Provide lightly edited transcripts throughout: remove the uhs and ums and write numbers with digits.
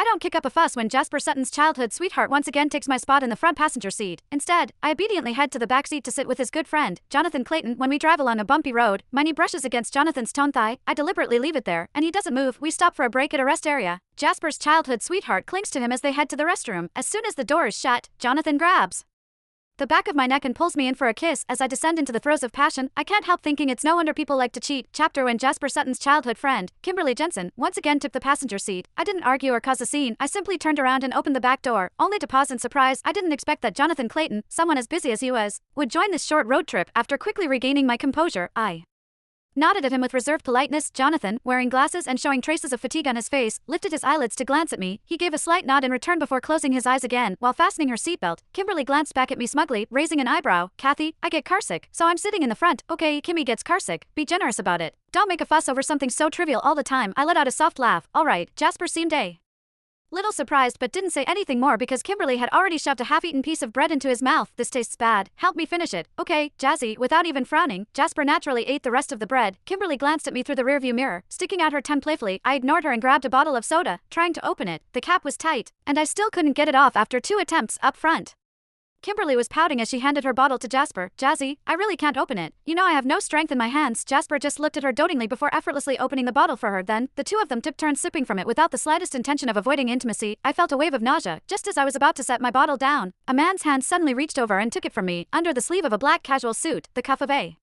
don't kick up a fuss when Jasper Sutton's childhood sweetheart once again takes my spot in the front passenger seat. Instead, I obediently head to the back seat to sit with his good friend, Jonathan Clayton. When we drive along a bumpy road, my knee brushes against Jonathan's toned thigh. I deliberately leave it there, and he doesn't move. We stop for a break at a rest area. Jasper's childhood sweetheart clings to him as they head to the restroom. As soon as the door is shut, Jonathan grabs the back of my neck and pulls me in for a kiss. As I descend into the throes of passion, I can't help thinking it's no wonder people like to cheat. Chapter when Jasper Sutton's childhood friend, Kimberly Jensen, once again took the passenger seat. I didn't argue or cause a scene. I simply turned around and opened the back door, only to pause in surprise. I didn't expect that Jonathan Clayton, someone as busy as he was, would join this short road trip. After quickly regaining my composure, I nodded at him with reserved politeness. Jonathan, wearing glasses and showing traces of fatigue on his face, lifted his eyelids to glance at me. He gave a slight nod in return before closing his eyes again. While fastening her seatbelt, Kimberly glanced back at me smugly, raising an eyebrow. Kathy, I get carsick, so I'm sitting in the front. Okay, Kimmy gets carsick. Be generous about it. Don't make a fuss over something so trivial all the time. I let out a soft laugh. Alright, Jasper seemed a little surprised but didn't say anything more because Kimberly had already shoved a half-eaten piece of bread into his mouth. This tastes bad. Help me finish it. Okay, Jazzy. Without even frowning, Jasper naturally ate the rest of the bread. Kimberly glanced at me through the rearview mirror, sticking out her tongue playfully. I ignored her and grabbed a bottle of soda, trying to open it. The cap was tight, and I still couldn't get it off after 2 attempts up front. Kimberly was pouting as she handed her bottle to Jasper. Jazzy, I really can't open it. You know I have no strength in my hands. Jasper just looked at her dotingly before effortlessly opening the bottle for her. Then, the two of them took turns sipping from it without the slightest intention of avoiding intimacy. I felt a wave of nausea. Just as I was about to set my bottle down, a man's hand suddenly reached over and took it from me. Under the sleeve of a black casual suit, the cuff of a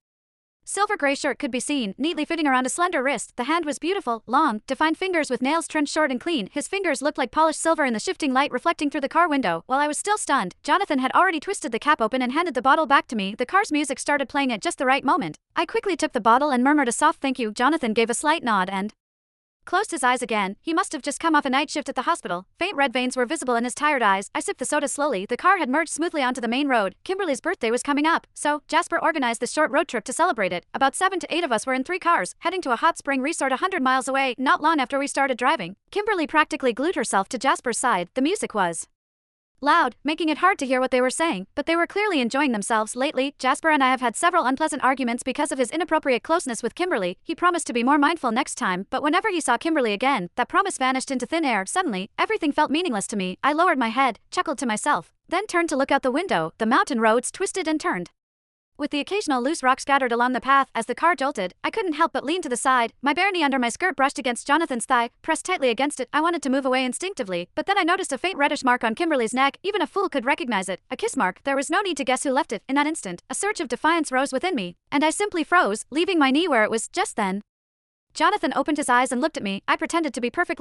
silver-gray shirt could be seen, neatly fitting around a slender wrist. The hand was beautiful, long, defined fingers with nails trimmed short and clean. His fingers looked like polished silver in the shifting light reflecting through the car window. While I was still stunned, Jonathan had already twisted the cap open and handed the bottle back to me. The car's music started playing at just the right moment. I quickly took the bottle and murmured a soft thank you. Jonathan gave a slight nod and closed his eyes again. He must have just come off a night shift at the hospital. Faint red veins were visible in his tired eyes. I sipped the soda slowly. The car had merged smoothly onto the main road. Kimberly's birthday was coming up, so Jasper organized this short road trip to celebrate it. About 7 to 8 of us were in 3 cars, heading to a hot spring resort 100 miles away. Not long after we started driving, Kimberly practically glued herself to Jasper's side. The music was loud, making it hard to hear what they were saying, but they were clearly enjoying themselves. Lately, Jasper and I have had several unpleasant arguments because of his inappropriate closeness with Kimberly. He promised to be more mindful next time, but whenever he saw Kimberly again, that promise vanished into thin air. Suddenly, everything felt meaningless to me. I lowered my head, chuckled to myself, then turned to look out the window. The mountain roads twisted and turned, with the occasional loose rock scattered along the path. As the car jolted, I couldn't help but lean to the side. My bare knee under my skirt brushed against Jonathan's thigh, pressed tightly against it. I wanted to move away instinctively, but then I noticed a faint reddish mark on Kimberly's neck. Even a fool could recognize it. A kiss mark. There was no need to guess who left it. In that instant, a surge of defiance rose within me, and I simply froze, leaving my knee where it was. Just then, Jonathan opened his eyes and looked at me. I pretended to be perfectly